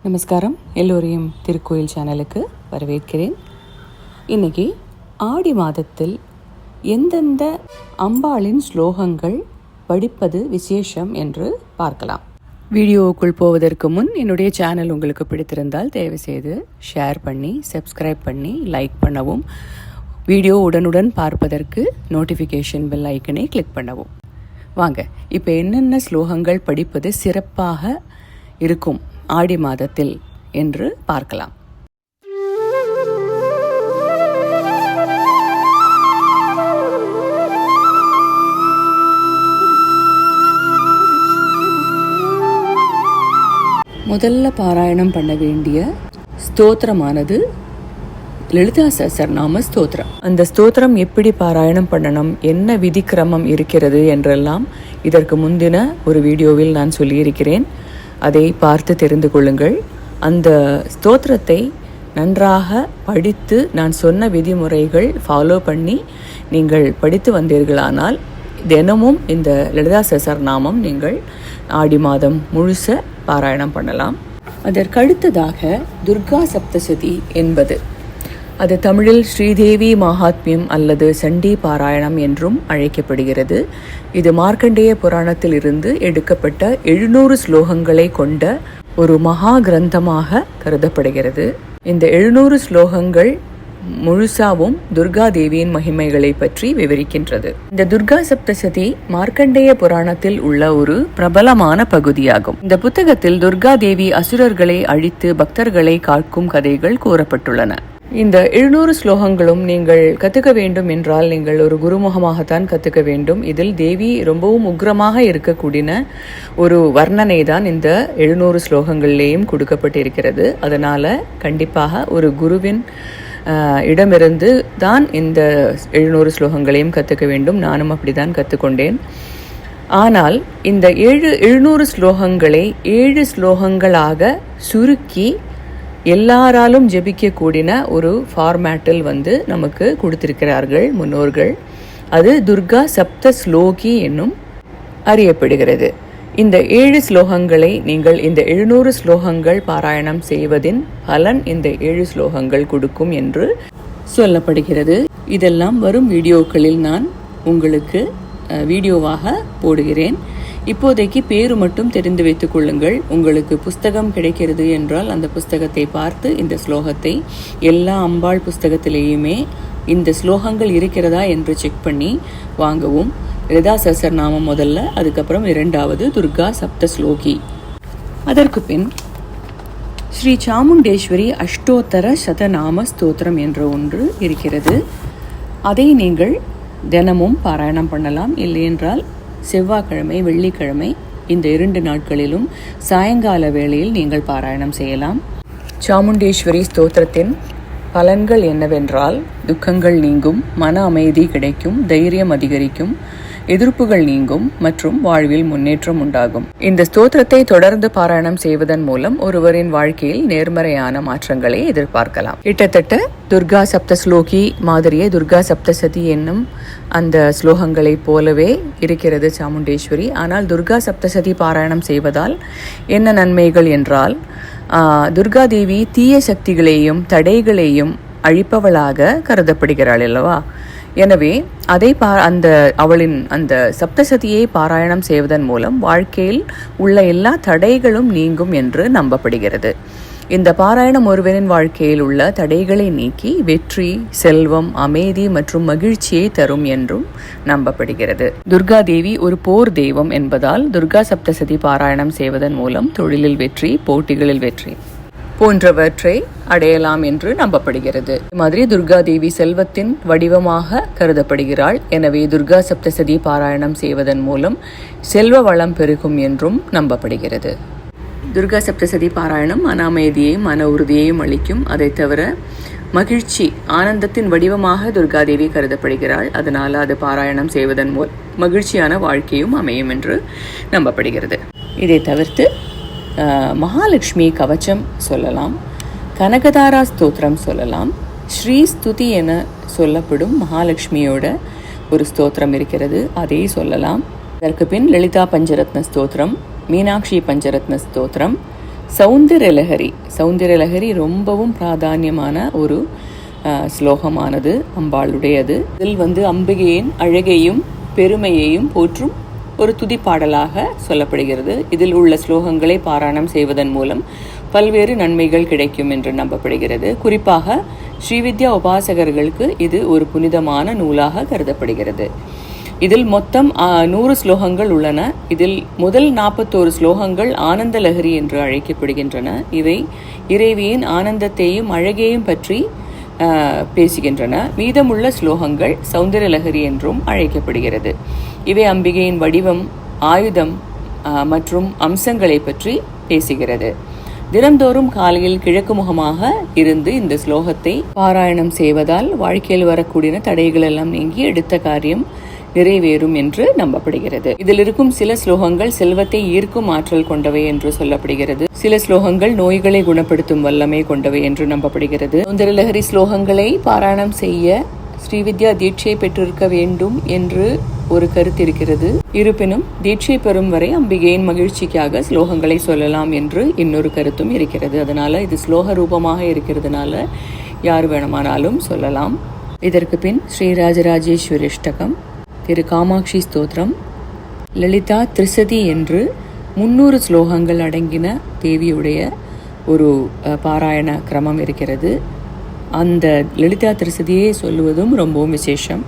நமஸ்காரம். எல்லோரையும் திருக்கோயில் சேனலுக்கு வரவேற்கிறேன். இன்னைக்கு ஆடி மாதத்தில் எந்தெந்த அம்பாளின் ஸ்லோகங்கள் படிப்பது விசேஷம் என்று பார்க்கலாம். வீடியோவுக்குள் போவதற்கு முன் என்னுடைய சேனல் உங்களுக்கு பிடித்திருந்தால் தயவுசெய்து ஷேர் பண்ணி, சப்ஸ்கிரைப் பண்ணி, லைக் பண்ணவும், வீடியோ உடனுடன் பார்ப்பதற்கு நோட்டிஃபிகேஷன் பெல் ஐக்கனை கிளிக் பண்ணவும். வாங்க, இப்போ என்னென்ன ஸ்லோகங்கள் படிப்பது சிறப்பாக இருக்கும் ஆடி மாதத்தில் என்று பார்க்கலாம். முதல்ல பாராயணம் பண்ண வேண்டிய ஸ்தோத்திரமானது லலிதா சஹஸ்ரநாம ஸ்தோத்திரம். அந்த ஸ்தோத்திரம் எப்படி பாராயணம் பண்ணணும், என்ன விதிக்கிரமம் இருக்கிறது என்றெல்லாம் இதற்கு முந்தின ஒரு வீடியோவில் நான் சொல்லியிருக்கிறேன். அதை பார்த்து தெரிந்து கொள்ளுங்கள். அந்த ஸ்தோத்திரத்தை நன்றாக படித்து நான் சொன்ன விதிமுறைகள் ஃபாலோ பண்ணி நீங்கள் படித்து வந்தீர்களானால் தினமும் இந்த லலிதா சஹஸ்ரநாமம் நீங்கள் ஆடி மாதம் முழுச பாராயணம் பண்ணலாம். அதற்கடுத்ததாக துர்கா சப்தசதி என்பது, அது தமிழில் ஸ்ரீதேவி மகாத்மியம் அல்லது சண்டி பாராயணம் என்றும் அழைக்கப்படுகிறது. இது மார்க்கண்டேய புராணத்தில் இருந்து எடுக்கப்பட்ட 700 ஸ்லோகங்களை கொண்ட ஒரு மகா கிரந்தமாக கருதப்படுகிறது. இந்த 700 ஸ்லோகங்கள் முழுசாவும் துர்கா தேவியின் மகிமைகளை பற்றி விவரிக்கின்றது. இந்த துர்கா சப்தசதி மார்க்கண்டேய புராணத்தில் உள்ள ஒரு பிரபலமான பகுதியாகும். இந்த புத்தகத்தில் துர்கா தேவி அசுரர்களை அழித்து பக்தர்களை காக்கும் கதைகள் கூறப்பட்டுள்ளன. இந்த 700 ஸ்லோகங்களும் நீங்கள் கற்றுக்க வேண்டும் என்றால் நீங்கள் ஒரு குருமுகமாகத்தான் கற்றுக்க வேண்டும். இதில் தேவி ரொம்பவும் உக்ரமாக இருக்கக்கூடிய ஒரு வர்ணனை தான் இந்த 700 ஸ்லோகங்கள்லேயும் கொடுக்கப்பட்டிருக்கிறது. அதனால் கண்டிப்பாக ஒரு குருவின் இடமிருந்து தான் இந்த 700 ஸ்லோகங்களையும் கற்றுக்க வேண்டும். நானும் அப்படி தான் கற்றுக்கொண்டேன். ஆனால் இந்த 700 ஸ்லோகங்களை 7 ஸ்லோகங்களாக சுருக்கி எல்லாராலும் ஜெபிக்கக்கூடிய ஒரு ஃபார்மேட்டில் நமக்கு கொடுத்திருக்கிறார்கள் முன்னோர்கள். அது துர்கா சப்த ஸ்லோகி என்னும் அறியப்படுகிறது. இந்த 7 ஸ்லோகங்களை நீங்கள் இந்த 700 ஸ்லோகங்கள் பாராயணம் செய்வதின் பலன் இந்த 7 ஸ்லோகங்கள் கொடுக்கும் என்று சொல்லப்படுகிறது. இதெல்லாம் வரும் வீடியோக்களில் நான் உங்களுக்கு வீடியோவாக போடுகிறேன். இப்போதைக்கு பேரு மட்டும் தெரிந்து வைத்துக் கொள்ளுங்கள். உங்களுக்கு புஸ்தகம் கிடைக்கிறது என்றால் அந்த புஸ்தகத்தை பார்த்து இந்த ஸ்லோகத்தை எல்லா அம்பாள் புஸ்தகத்திலேயுமே இந்த ஸ்லோகங்கள் இருக்கிறதா என்று செக் பண்ணி வாங்கவும். லலிதா சஹஸ்ரநாமம் முதல்ல, அதுக்கப்புறம் 2வது துர்கா சப்த ஸ்லோகி. அதற்கு பின் ஸ்ரீ சாமுண்டேஸ்வரி அஷ்டோத்தர சதநாம ஸ்தோத்திரம் என்ற ஒன்று இருக்கிறது. அதை நீங்கள் தினமும் பாராயணம் பண்ணலாம். இல்லையென்றால் செவ்வாய்க்கிழமை, வெள்ளிக்கிழமை இந்த 2 நாட்களிலும் சாயங்கால வேளையில் நீங்கள் பாராயணம் செய்யலாம். சாமுண்டேஸ்வரி ஸ்தோத்திரத்தின் பலன்கள் என்னவென்றால், துக்கங்கள் நீங்கும், மன அமைதி கிடைக்கும், தைரியம் அதிகரிக்கும், எதிர்ப்புகள் நீங்கும் மற்றும் வாழ்வில் முன்னேற்றம் உண்டாகும். இந்த ஸ்தோத்திரத்தை தொடர்ந்து பாராயணம் செய்வதன் மூலம் ஒருவரின் வாழ்க்கையில் நேர்மறையான மாற்றங்களை எதிர்பார்க்கலாம். கிட்டத்தட்ட துர்கா சப்த ஸ்லோகி மாதிரியே துர்கா சப்தசதி என்னும் அந்த ஸ்லோகங்களை போலவே இருக்கிறது சாமுண்டேஸ்வரி. ஆனால் துர்கா சப்தசதி பாராயணம் செய்வதால் என்ன நன்மைகள் என்றால், துர்கா தேவி தீய சக்திகளையும் தடைகளையும் அழிப்பவளாக கருதப்படுகிறாள் அல்லவா? எனவே அவளின் அந்த சப்தசதியை பாராயணம் செய்வதன் மூலம் வாழ்க்கையில் உள்ள எல்லா தடைகளும் நீங்கும் என்று நம்பப்படுகிறது. இந்த பாராயணம் ஒருவரின் வாழ்க்கையில் உள்ள தடைகளை நீக்கி வெற்றி, செல்வம், அமைதி மற்றும் மகிழ்ச்சியை தரும் என்றும் நம்பப்படுகிறது. துர்கா தேவி ஒரு போர் தெய்வம் என்பதால் துர்கா சப்தசதி பாராயணம் செய்வதன் மூலம் தொழிலில் வெற்றி, போட்டிகளில் வெற்றி போன்றவற்றை அடையலாம் என்று நம்பப்படுகிறது. மாதிரி துர்கா தேவி செல்வத்தின் வடிவமாக கருதப்படுகிறாள். எனவே துர்கா சப்தசதி பாராயணம் செய்வதன் மூலம் செல்வ வளம் பெருகும் என்றும் நம்பப்படுகிறது. துர்கா சப்தசதி பாராயணம் மன அமைதியையும் மன உறுதியையும் அளிக்கும். அதை தவிர மகிழ்ச்சி, ஆனந்தத்தின் வடிவமாக துர்காதேவி கருதப்படுகிறாள். அதனால் அது பாராயணம் செய்வதன் மூலம் மகிழ்ச்சியான வாழ்க்கையும் அமையும் என்று நம்பப்படுகிறது. இதை தவிர்த்து மகாலட்சுமி கவச்சம் சொல்லலாம், கனகதாரா ஸ்தோத்திரம் சொல்லலாம், ஸ்ரீ ஸ்துதி என சொல்லப்படும் மகாலட்சுமியோட ஒரு ஸ்தோத்திரம் இருக்கிறது, அதை சொல்லலாம். அதற்கு பின் லலிதா பஞ்சரத்ன ஸ்தோத்திரம், மீனாட்சி பஞ்சரத்ன ஸ்தோத்திரம், சௌந்தரலஹரி ரொம்பவும் பிராதானியமான ஒரு ஸ்லோகமானது அம்பாளுடையது. இதில் அம்பிகையின் அழகையும் பெருமையையும் போற்றும் ஒரு துதிப்பாடலாக சொல்லப்படுகிறது. இதில் உள்ள ஸ்லோகங்களை பாராயணம் செய்வதன் மூலம் பல்வேறு நன்மைகள் கிடைக்கும் என்று நம்பப்படுகிறது. குறிப்பாக ஸ்ரீவித்யா உபாசகர்களுக்கு இது ஒரு புனிதமான நூலாக கருதப்படுகிறது. இதில் மொத்தம் 100 ஸ்லோகங்கள் உள்ளன. இதில் முதல் 41 ஸ்லோகங்கள் ஆனந்த லஹரி என்று அழைக்கப்படுகின்றன. இவை இறைவியின் ஆனந்தத்தையும் அழகையும் பற்றி பேசுகின்றன. மீதமுள்ள ஸ்லோகங்கள் சௌந்தரலஹரி என்றும் அழைக்கப்படுகிறது. இவை அம்பிகையின் வடிவம், ஆயுதம் மற்றும் அம்சங்களை பற்றி பேசுகிறது. தினந்தோறும் காலையில் கிழக்கு முகமாக இருந்து இந்த ஸ்லோகத்தை பாராயணம் செய்வதால் வாழ்க்கையில் வரக்கூடிய தடைகள் எல்லாம் நீங்கி எடுத்த காரியம் நிறைவேறும் என்று நம்பப்படுகிறது. இதில் இருக்கும் சில ஸ்லோகங்கள் செல்வத்தை ஈர்க்கும் ஆற்றல் கொண்டவை என்று சொல்லப்படுகிறது. சில ஸ்லோகங்கள் நோய்களை குணப்படுத்தும் வல்லமை கொண்டவை என்று நம்பப்படுகிறது. சௌந்தரலஹரி ஸ்லோகங்களை பாராயணம் செய்ய ஸ்ரீவித்யா தீட்சை பெற்றிருக்க வேண்டும் என்று ஒரு கருத்து இருக்கிறது. இருப்பினும் தீட்சை பெறும் வரை அம்பிகையின் மகிழ்ச்சிக்காக ஸ்லோகங்களை சொல்லலாம் என்று இன்னொரு கருத்தும் இருக்கிறது. அதனால இது ஸ்லோக ரூபமாக இருக்கிறதுனால யார் வேணுமானாலும் சொல்லலாம். இதற்கு பின் ஸ்ரீராஜராஜேஸ்வரி அஷ்டகம், திரு காமாட்சி ஸ்தோத்திரம், லலிதா திரிசதி என்று 300 ஸ்லோகங்கள் அடங்கின தேவியுடைய ஒரு பாராயண கிரமம் இருக்கிறது. அந்த லலிதா திரிசதியை சொல்லுவதும் ரொம்பவும் விசேஷம்.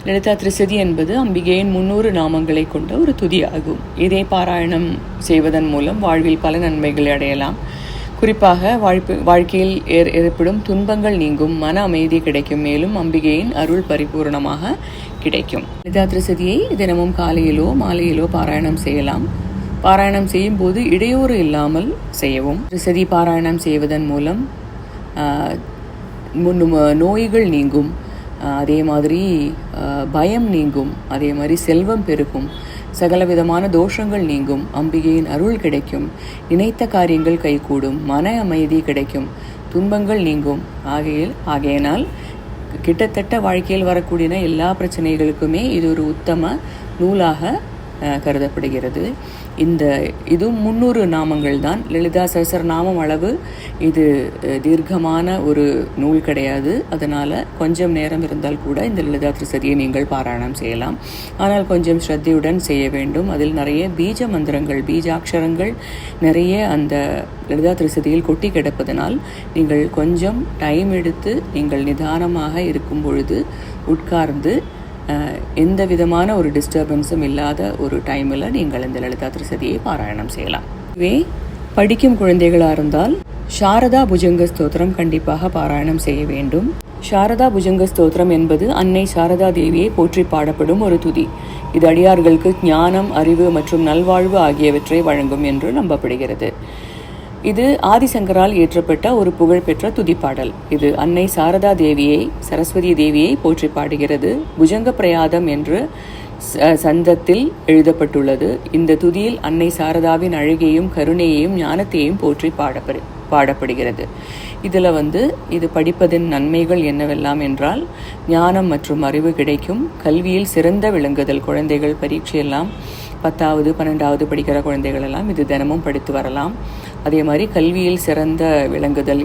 லலிதா திரிசதி என்பது அம்பிகையின் 300 நாமங்களை கொண்ட ஒரு துதி ஆகும். இதை பாராயணம் செய்வதன் மூலம் வாழ்வில் பல நன்மைகளை அடையலாம். குறிப்பாக வாழ்க்கையில் ஏற்படும் துன்பங்கள் நீங்கும், மன அமைதி கிடைக்கும், மேலும் அம்பிகையின் அருள் பரிபூர்ணமாக கிடைக்கும். லலிதா திரிசதியை தினமும் காலையிலோ மாலையிலோ பாராயணம் செய்யலாம். பாராயணம் செய்யும் போது இடையூறு இல்லாமல் செய்யவும். திரிசதி பாராயணம் செய்வதன் மூலம் நோய்கள் நீங்கும், அதே மாதிரி பயம் நீங்கும், அதே மாதிரி செல்வம் பெருகும், சகலவிதமான தோஷங்கள் நீங்கும், அம்பிகையின் அருள் கிடைக்கும், நினைத்த காரியங்கள் கைகூடும், மன அமைதி கிடைக்கும், துன்பங்கள் நீங்கும். ஆகையினால் கிட்டத்தட்ட வாழ்க்கையில் வரக்கூடிய எல்லா பிரச்சனைகளுக்குமே இது ஒரு உத்தம நூலாக கருதப்படுகிறது. இது 300 நாமங்கள் தான். லலிதா சஹஸ்ரநாமம் அளவு இது தீர்க்கமான ஒரு நூல் கிடையாது. அதனால் கொஞ்சம் நேரம் இருந்தால் கூட இந்த லலிதா திரிசதியை நீங்கள் பாராயணம் செய்யலாம். ஆனால் கொஞ்சம் ஸ்ரத்தையுடன் செய்ய வேண்டும். அதில் நிறைய பீஜ மந்திரங்கள், பீஜாட்சரங்கள் நிறைய அந்த லலிதா திரிசதியில் கொட்டி கிடப்பதனால் நீங்கள் கொஞ்சம் டைம் எடுத்து நீங்கள் நிதானமாக இருக்கும் பொழுது உட்கார்ந்து எந்த விதமான ஒரு டிஸ்டர்பன்ஸும் இல்லாத ஒரு டைமில் நீங்கள் இந்த லலிதா திரிசதியை பாராயணம் செய்யலாம். இதுவே படிக்கும் குழந்தைகளாக இருந்தால் சாரதா புஜங்க ஸ்தோத்திரம் கண்டிப்பாக பாராயணம் செய்ய வேண்டும். சாரதா புஜங்க ஸ்தோத்திரம் என்பது அன்னை சாரதா தேவியை போற்றி பாடப்படும் ஒரு துதி. இது அடியார்களுக்கு ஞானம், அறிவு மற்றும் நல்வாழ்வு ஆகியவற்றை வழங்கும் என்று நம்பப்படுகிறது. இது ஆதிசங்கரால் இயற்றப்பட்ட ஒரு புகழ்பெற்ற துதிப்பாடல். இது அன்னை சாரதா தேவியை, சரஸ்வதி தேவியை போற்றி பாடுகிறது. புஜங்க பிரயாதம் என்று சந்தத்தில் எழுதப்பட்டுள்ளது. இந்த துதியில் அன்னை சாரதாவின் அழகையும் கருணையையும் ஞானத்தையும் போற்றி பாடப்படுகிறது. இதில் இது படிப்பதின் நன்மைகள் என்னவெல்லாம் என்றால், ஞானம் மற்றும் அறிவு கிடைக்கும், கல்வியில் சிறந்த விளங்குதல், குழந்தைகள் பரீட்சையெல்லாம் 10வது 12வது படிக்கிற குழந்தைகள் எல்லாம் இது தினமும் படித்து வரலாம். அதே மாதிரி கல்வியில் சிறந்த விளங்குதல்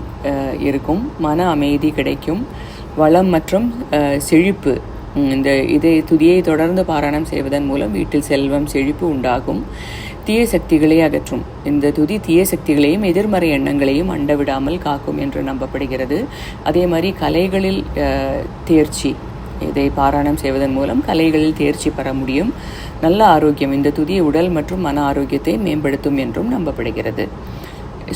இருக்கும், மன அமைதி கிடைக்கும், வளம் மற்றும் செழிப்பு. இதை துதியை தொடர்ந்து பாராயணம் செய்வதன் மூலம் வீட்டில் செல்வம், செழிப்பு உண்டாகும், தீய சக்திகளை அகற்றும். இந்த துதி தீய சக்திகளையும் எதிர்மறை எண்ணங்களையும் அண்டவிடாமல் காக்கும் என்று நம்பப்படுகிறது. அதே மாதிரி கலைகளில் தேர்ச்சி, இதை பாராயணம் செய்வதன் மூலம் கலைகளில் தேர்ச்சி பெற முடியும். நல்ல ஆரோக்கியம், இந்த துதி உடல் மற்றும் மன ஆரோக்கியத்தை மேம்படுத்தும் என்றும் நம்பப்படுகிறது.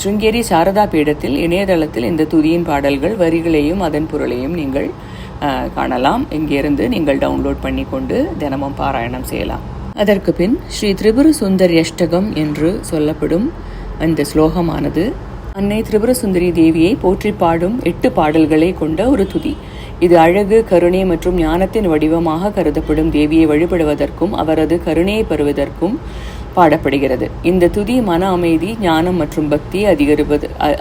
ஸ்ருங்கேரி சாரதா பீடத்தில் இணையதளத்தில் இந்த துதியின் பாடல்கள் வரிகளையும் அதன் பொருளையும் நீங்கள் காணலாம். இங்கிருந்து நீங்கள் டவுன்லோட் பண்ணி கொண்டு தினமும் பாராயணம் செய்யலாம். அதற்கு பின் ஸ்ரீ திரிபுர சுந்தரி அஷ்டகம் என்று சொல்லப்படும் அந்த ஸ்லோகமானது அன்னை திரிபுர சுந்தரி தேவியை போற்றி பாடும் 8 பாடல்களை கொண்ட ஒரு துதி. இது அழகு, கருணை மற்றும் ஞானத்தின் வடிவமாக கருதப்படும் தேவியை வழிபடுவதற்கும் அவரது கருணையை பெறுவதற்கும் பாடப்படுகிறது. இந்த துதி மன அமைதி, ஞானம் மற்றும் பக்தியை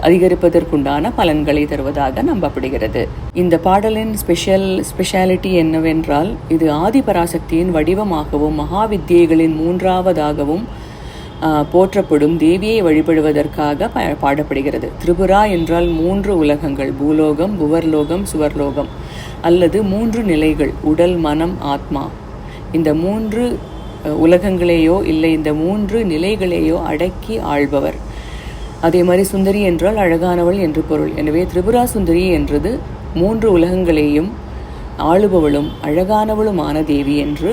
அதிகரிப்பதற்குண்டான பலன்களை தருவதாக நம்பப்படுகிறது. இந்த பாடலின் ஸ்பெஷாலிட்டி என்னவென்றால், இது ஆதிபராசக்தியின் வடிவமாகவும் மகாவித்யைகளின் 3ஆவதாகவும் போற்றப்படும் தேவியை வழிபடுவதற்காக பாடப்படுகிறது. திரிபுரா என்றால் 3 உலகங்கள், பூலோகம், புவர்லோகம், சுவர்லோகம், அல்லது 3 நிலைகள், உடல், மனம், ஆத்மா. இந்த 3 உலகங்களையோ இல்லை இந்த 3 நிலைகளையோ அடக்கி ஆள்பவர். அதே மாதிரி சுந்தரி என்றால் அழகானவள் என்று பொருள். எனவே திரிபுரா சுந்தரி என்றது 3 உலகங்களையும் ஆளுபவளும் அழகானவளுமான தேவி என்று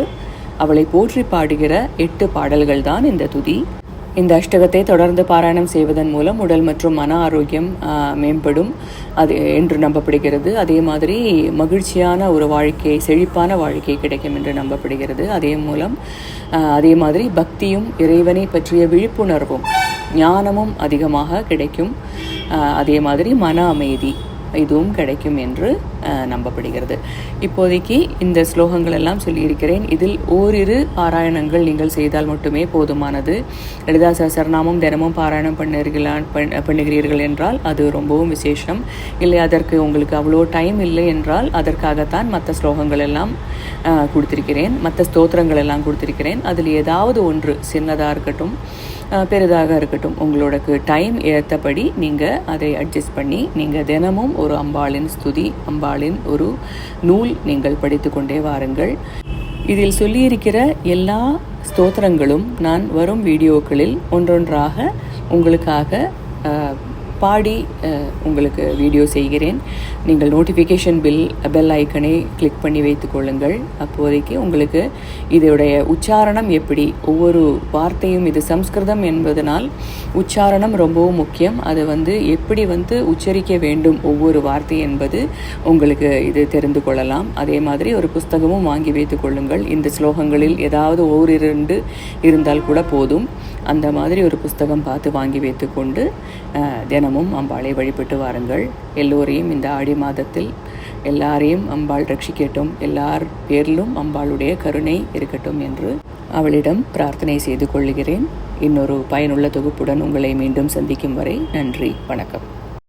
அவளை போற்றி பாடுகிற 8 பாடல்கள் தான் இந்த துதி. இந்த அஷ்டகத்தை தொடர்ந்து பாராயணம் செய்வதன் மூலம் உடல் மற்றும் மன ஆரோக்கியம் மேம்படும் அது என்று நம்பப்படுகிறது. அதே மாதிரி மகிழ்ச்சியான ஒரு வாழ்க்கை, செழிப்பான வாழ்க்கை கிடைக்கும் என்று நம்பப்படுகிறது. அதே மாதிரி பக்தியும் இறைவனை பற்றிய விழிப்புணர்வும் ஞானமும் அதிகமாக கிடைக்கும். அதே மாதிரி மன அமைதி இதுவும் கிடைக்கும் என்று நம்பப்படுகிறது. இப்போதைக்கு இந்த ஸ்லோகங்கள் எல்லாம் சொல்லியிருக்கிறேன். இதில் ஓரிரு பாராயணங்கள் நீங்கள் செய்தால் மட்டுமே போதுமானது. லலிதா சஹஸ்ரநாமம் தினமும் பாராயணம் பண்ணுகிறீர்கள் என்றால் அது ரொம்பவும் விசேஷம். இல்லை அதற்கு உங்களுக்கு அவ்வளோ டைம் இல்லை என்றால் அதற்காகத்தான் மற்ற ஸ்லோகங்கள் எல்லாம் கொடுத்திருக்கிறேன், மற்ற ஸ்தோத்திரங்கள் எல்லாம் கொடுத்திருக்கிறேன். அதில் ஏதாவது ஒன்று சின்னதாக இருக்கட்டும் பெரிதாக இருக்கட்டும், உங்களோட டைம் ஏற்றபடி நீங்கள் அதை அட்ஜஸ்ட் பண்ணி நீங்கள் தினமும் ஒரு அம்பாளின் ஸ்துதி, அம்பாளின் ஒரு நூல் நீங்கள் படித்து கொண்டே வாருங்கள். இதில் சொல்லியிருக்கிற எல்லா ஸ்தோத்திரங்களும் நான் வரும் வீடியோக்களில் ஒன்றொன்றாக உங்களுக்காக பாடி உங்களுக்கு வீடியோ செய்கிறேன். நீங்கள் நோட்டிஃபிகேஷன் பெல் ஐக்கனை கிளிக் பண்ணி வைத்துக் கொள்ளுங்கள். அப்போதைக்கு உங்களுக்கு இதோடைய உச்சாரணம் எப்படி, ஒவ்வொரு வார்த்தையும் இது சம்ஸ்கிருதம் என்பதனால் உச்சாரணம் ரொம்பவும் முக்கியம். அது எப்படி உச்சரிக்க வேண்டும் ஒவ்வொரு வார்த்தை என்பது உங்களுக்கு இது தெரிந்து கொள்ளலாம். அதே மாதிரி ஒரு புஸ்தகமும் வாங்கி வைத்துக் கொள்ளுங்கள். இந்த ஸ்லோகங்களில் ஏதாவது ஓரிரண்டு இருந்தால் கூட போதும். அந்த மாதிரி ஒரு புஸ்தகம் பார்த்து வாங்கி வைத்துக்கொண்டு தினமும் அம்பாளை வழிபட்டு வாருங்கள். எல்லோரையும் இந்த ஆடி மாதத்தில் எல்லாரையும் அம்பாள் ரட்சிக்கட்டும், எல்லார் பேரிலும் அம்பாளுடைய கருணை இருக்கட்டும் என்று அவளிடம் பிரார்த்தனை செய்து கொள்கிறேன். இன்னொரு பயனுள்ள தொகுப்புடன் உங்களை மீண்டும் சந்திக்கும் வரை நன்றி, வணக்கம்.